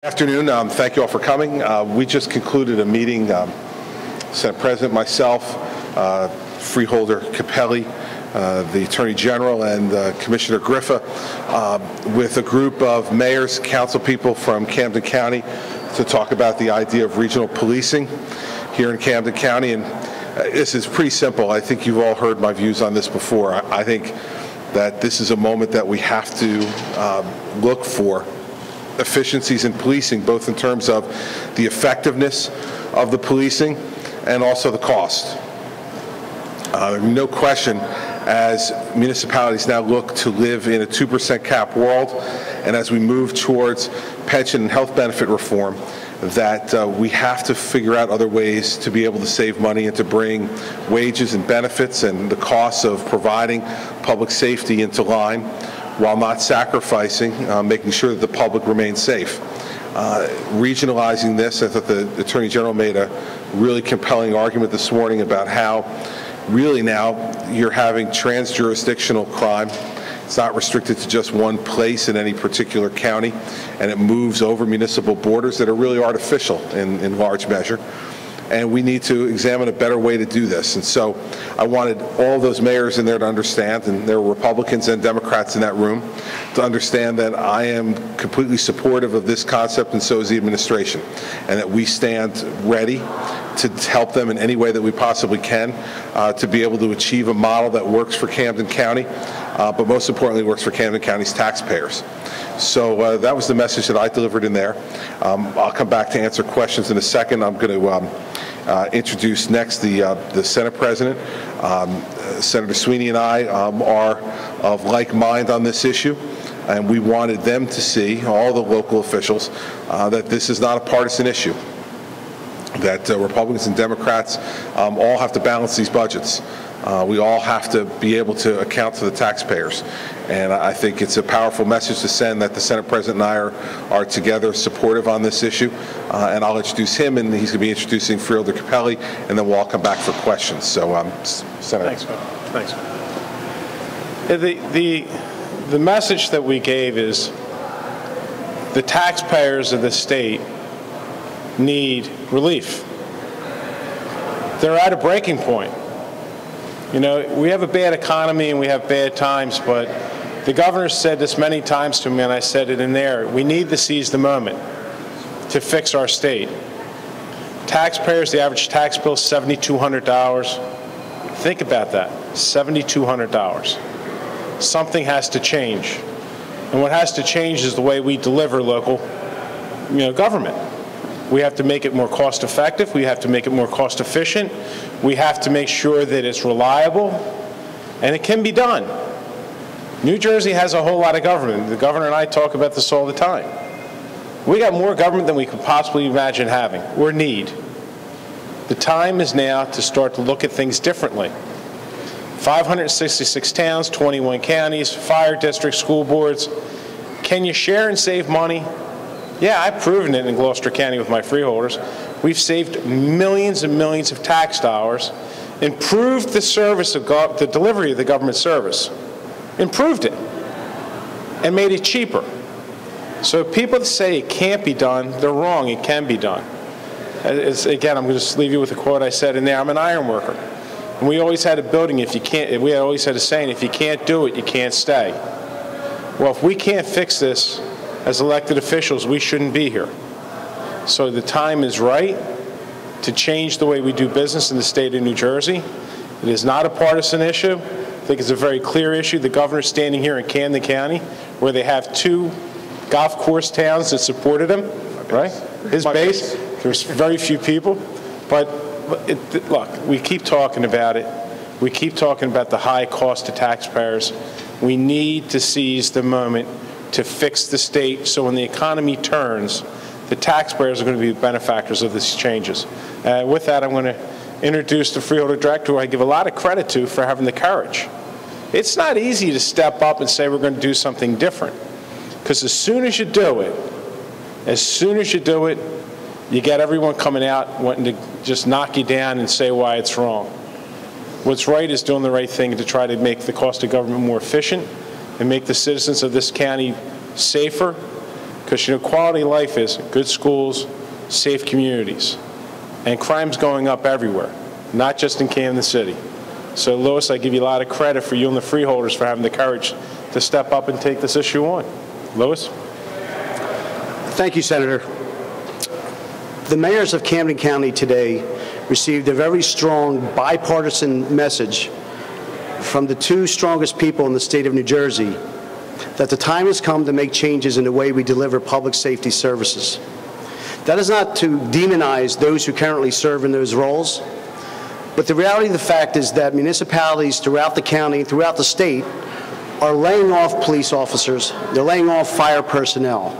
Afternoon. Thank you all for coming. We just concluded a meeting, Senate President, myself, Freeholder Cappelli, the Attorney General, and Commissioner Grifa, with a group of mayors, council people from Camden County to talk about the idea of regional policing here in Camden County. And this is pretty simple. I think you've all heard my views on this before. I think that this is a moment that we have to look for efficiencies in policing, both in terms of the effectiveness of the policing and also the cost. No question, as municipalities now look to live in a 2% cap world, and as we move towards pension and health benefit reform, that we have to figure out other ways to be able to save money and to bring wages and benefits and the costs of providing public safety into line, while not sacrificing, making sure that the public remains safe. Regionalizing this, I thought the Attorney General made a really compelling argument this morning about how really now you're having transjurisdictional crime. It's not restricted to just one place in any particular county, and it moves over municipal borders that are really artificial in large measure. And we need to examine a better way to do this. And so I wanted all those mayors in there to understand, and there were Republicans and Democrats in that room, to understand that I am completely supportive of this concept, and so is the administration, and that we stand ready to help them in any way that we possibly can to be able to achieve a model that works for Camden County, but most importantly works for Camden County's taxpayers. So that was the message that I delivered in there. I'll come back to answer questions in a second. I'm going to introduce next the Senate President. Senator Sweeney and I are of like mind on this issue, and we wanted them to see, all the local officials, that this is not a partisan issue, that Republicans and Democrats all have to balance these budgets. We all have to be able to account to the taxpayers. And I think it's a powerful message to send that the Senate President and I are together supportive on this issue. And I'll introduce him, and he's going to be introducing Freeholder Cappelli, and then we'll all come back for questions. So, Senator. Thanks. The message that we gave is the taxpayers of the state need relief. They're at a breaking point. You know, we have a bad economy and we have bad times, but the governor said this many times to me, and I said it in there, we need to seize the moment to fix our state. Taxpayers, the average tax bill is $7,200. Think about that, $7,200. Something has to change. And what has to change is the way we deliver local, government. We have to make it more cost effective. We have to make it more cost efficient. We have to make sure that it's reliable, and it can be done. New Jersey has a whole lot of government. The governor and I talk about this all the time. We got more government than we could possibly imagine having, or need. The time is now to start to look at things differently. 566 towns, 21 counties, fire districts, school boards. Can you share and save money? Yeah, I've proven it in Gloucester County with my freeholders. We've saved millions and millions of tax dollars, improved the service of the delivery of the government service, improved it, and made it cheaper. So people that say it can't be done, they're wrong. It can be done. Again, I'm going to just leave you with a quote I said in there. I'm an iron worker, and we always had a building. We always had a saying: if you can't do it, you can't stay. Well, if we can't fix this as elected officials, we shouldn't be here. So the time is right to change the way we do business in the state of New Jersey. It is not a partisan issue. I think it's a very clear issue. The governor's standing here in Camden County, where they have 2 golf course towns that supported him, right? His base. There's very few people. But look, we keep talking about it. We keep talking about the high cost to taxpayers. We need to seize the moment to fix the state, so when the economy turns, the taxpayers are going to be the benefactors of these changes. With that, I'm going to introduce the Freeholder Director, who I give a lot of credit to for having the courage. It's not easy to step up and say we're going to do something different, because as soon as you do it, you get everyone coming out wanting to just knock you down and say why it's wrong. What's right is doing the right thing to try to make the cost of government more efficient and make the citizens of this county safer, Because, you know, quality of life is good schools, safe communities, and crime's going up everywhere, not just in Camden City. So, Louis, I give you a lot of credit for you and the freeholders for having the courage to step up and take this issue on. Louis? Thank you, Senator. The mayors of Camden County today received a very strong bipartisan message from the two strongest people in the state of New Jersey that the time has come to make changes in the way we deliver public safety services. That is not to demonize those who currently serve in those roles, but the reality of the fact is that municipalities throughout the county, throughout the state, are laying off police officers, they're laying off fire personnel.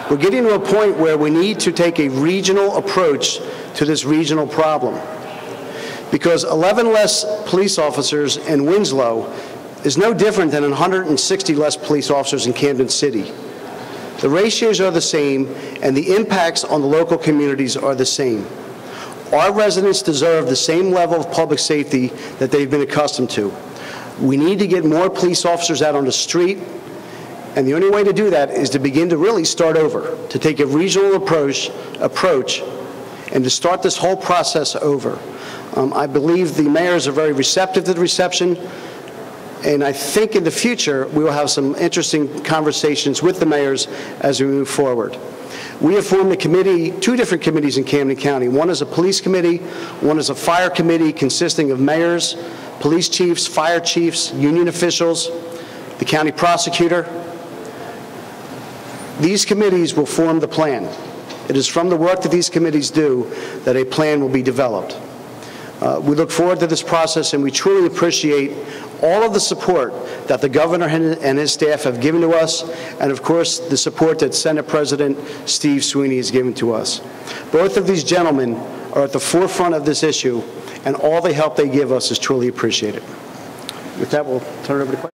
We're getting to a point where we need to take a regional approach to this regional problem. Because 11 less police officers in Winslow is no different than 160 less police officers in Camden City. The ratios are the same, and the impacts on the local communities are the same. Our residents deserve the same level of public safety that they've been accustomed to. We need to get more police officers out on the street, and the only way to do that is to begin to really start over, to take a regional approach and to start this whole process over. I believe the mayors are very receptive to the reception, and I think in the future we will have some interesting conversations with the mayors as we move forward. We have formed a committee, two different committees in Camden County. One is a police committee, one is a fire committee consisting of mayors, police chiefs, fire chiefs, union officials, the county prosecutor. These committees will form the plan. It is from the work that these committees do that a plan will be developed. We look forward to this process, and we truly appreciate all of the support that the governor and his staff have given to us, and of course the support that Senate President Steve Sweeney has given to us. Both of these gentlemen are at the forefront of this issue, and all the help they give us is truly appreciated. With that, we'll turn it over to questions.